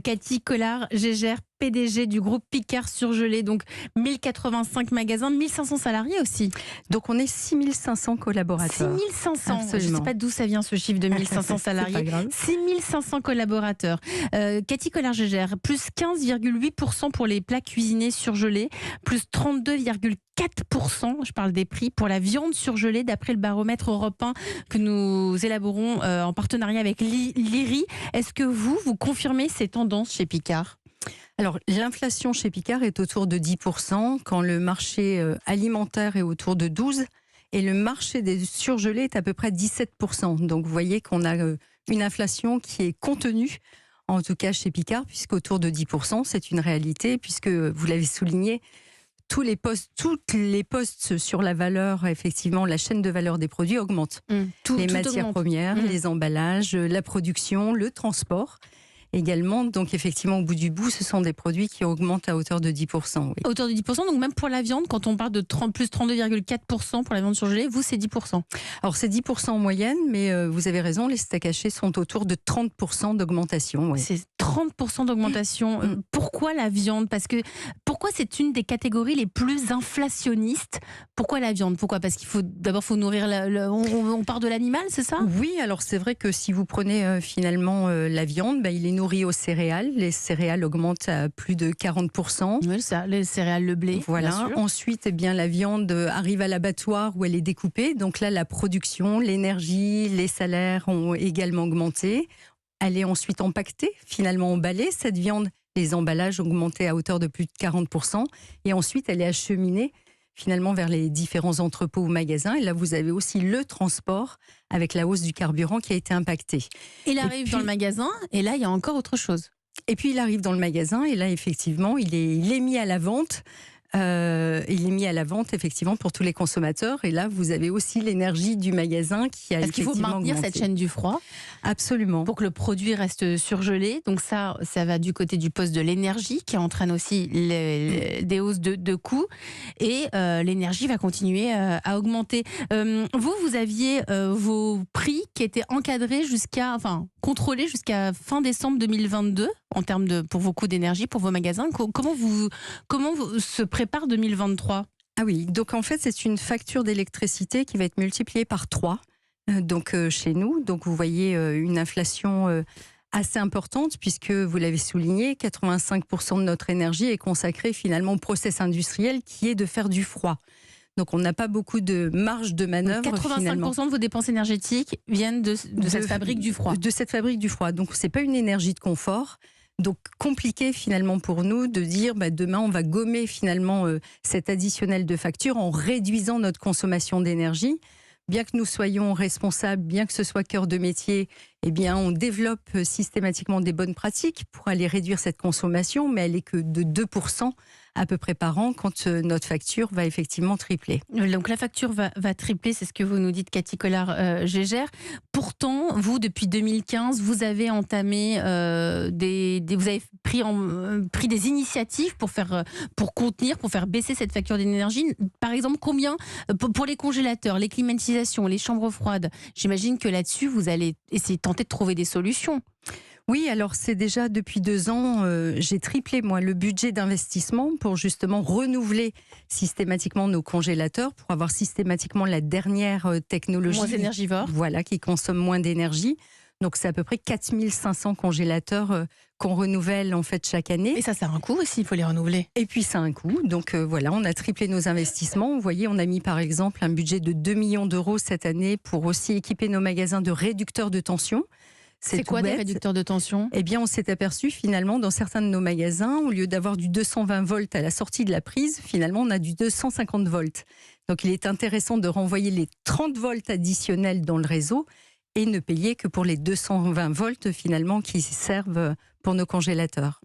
Cathy Collard-Gégère, PDG du groupe Picard Surgelé, donc 1085 magasins, 1500 salariés aussi. Donc on est 6500 collaborateurs. 6500, je ne sais Absolument. pas d'où ça vient ce chiffre de 1500 C'est pas salariés. grave. 6500 collaborateurs. Cathy Collard-Gégère, plus 15,8% pour les plats cuisinés surgelés, plus 32,4%, je parle des prix, pour la viande surgelée, d'après le baromètre Europe 1 que nous élaborons en partenariat avec l'IRI. Est-ce que vous confirmez ces tendances chez Picard ? Alors, l'inflation chez Picard est autour de 10%, quand le marché alimentaire est autour de 12%, et le marché des surgelés est à peu près 17%. Donc, vous voyez qu'on a une inflation qui est contenue, en tout cas chez Picard, puisqu'autour de 10%, c'est une réalité, puisque vous l'avez souligné, toutes les postes sur la valeur, effectivement, la chaîne de valeur des produits augmentent. Tout Matières augmente. premières, les emballages, la production, le transport également. Donc effectivement, au bout du bout, ce sont des produits qui augmentent à hauteur de 10%. Oui. À hauteur de 10%, donc même pour la viande, quand on parle de plus 32,4% pour la viande surgelée, vous c'est 10%. Alors c'est 10% en moyenne, mais vous avez raison, les steaks hachés sont autour de 30% d'augmentation. Oui. C'est 30% d'augmentation. Pourquoi la viande ? Pourquoi c'est une des catégories les plus inflationnistes ? Pourquoi la viande ? Pourquoi ? Parce qu'il faut d'abord nourrir on part de l'animal, c'est ça ? Oui, alors c'est vrai que si vous prenez finalement la viande, il est nourri aux céréales. Les céréales augmentent à plus de 40%. Oui, ça, les céréales, le blé. Voilà. Bien sûr. Ensuite, la viande arrive à l'abattoir où elle est découpée. Donc là, la production, l'énergie, les salaires ont également augmenté. Elle est ensuite empaquetée, finalement emballée. Cette viande, les emballages ont augmenté à hauteur de plus de 40%. Et ensuite, elle est acheminée finalement vers les différents entrepôts ou magasins. Et là, vous avez aussi le transport avec la hausse du carburant qui a été impacté. Il arrive dans le magasin et là, il y a encore autre chose. Et puis, il arrive dans le magasin et là, effectivement, il est mis à la vente. Il est mis à la vente effectivement pour tous les consommateurs. Et là, vous avez aussi l'énergie du magasin qui a Parce qu'il faut effectivement maintenir augmenté. cette chaîne du froid. Absolument. Pour que le produit reste surgelé. Donc ça va du côté du poste de l'énergie qui entraîne aussi des hausses de coûts. Et l'énergie va continuer à augmenter. Vous aviez vos prix qui étaient encadrés contrôlés jusqu'à fin décembre 2022 en termes pour vos coûts d'énergie, pour vos magasins. Comment se prépare 2023 ? Ah oui, donc en fait, c'est une facture d'électricité qui va être multipliée par 3 chez nous. Donc vous voyez une inflation assez importante puisque, vous l'avez souligné, 85% de notre énergie est consacrée finalement au process industriel qui est de faire du froid. Donc on n'a pas beaucoup de marge de manœuvre. 85% finalement. de vos dépenses énergétiques viennent de cette fabrique du froid. De cette fabrique du froid. Donc c'est pas une énergie de confort. Donc compliqué finalement pour nous de dire demain on va gommer finalement cet additionnel de facture en réduisant notre consommation d'énergie. Bien que nous soyons responsables, bien que ce soit cœur de métier, on développe systématiquement des bonnes pratiques pour aller réduire cette consommation, mais elle est que de 2% à peu près par an quand notre facture va effectivement tripler. Donc la facture va tripler, c'est ce que vous nous dites, Cathy Collard-Gégère. Pourtant, vous, depuis 2015, vous avez entamé vous avez pris des initiatives pour contenir, pour faire baisser cette facture d'énergie. Par exemple, combien pour les congélateurs, les climatisations, les chambres froides. J'imagine que là-dessus, vous allez essayer de tenter de trouver des solutions. Oui, alors c'est déjà depuis 2 ans, j'ai triplé le budget d'investissement pour justement renouveler systématiquement nos congélateurs, pour avoir systématiquement la dernière technologie. Moins énergivore. Voilà, qui consomme moins d'énergie. Donc c'est à peu près 4500 congélateurs qu'on renouvelle en fait chaque année. Et ça a un coût aussi, il faut les renouveler. Et puis ça a un coût. Donc on a triplé nos investissements. Vous voyez, on a mis par exemple un budget de 2 millions d'euros cette année pour aussi équiper nos magasins de réducteurs de tension. C'est quoi des réducteurs de tension ? On s'est aperçu finalement dans certains de nos magasins, au lieu d'avoir du 220 volts à la sortie de la prise, finalement on a du 250 volts. Donc il est intéressant de renvoyer les 30 volts additionnels dans le réseau et ne payer que pour les 220 volts finalement qui servent pour nos congélateurs.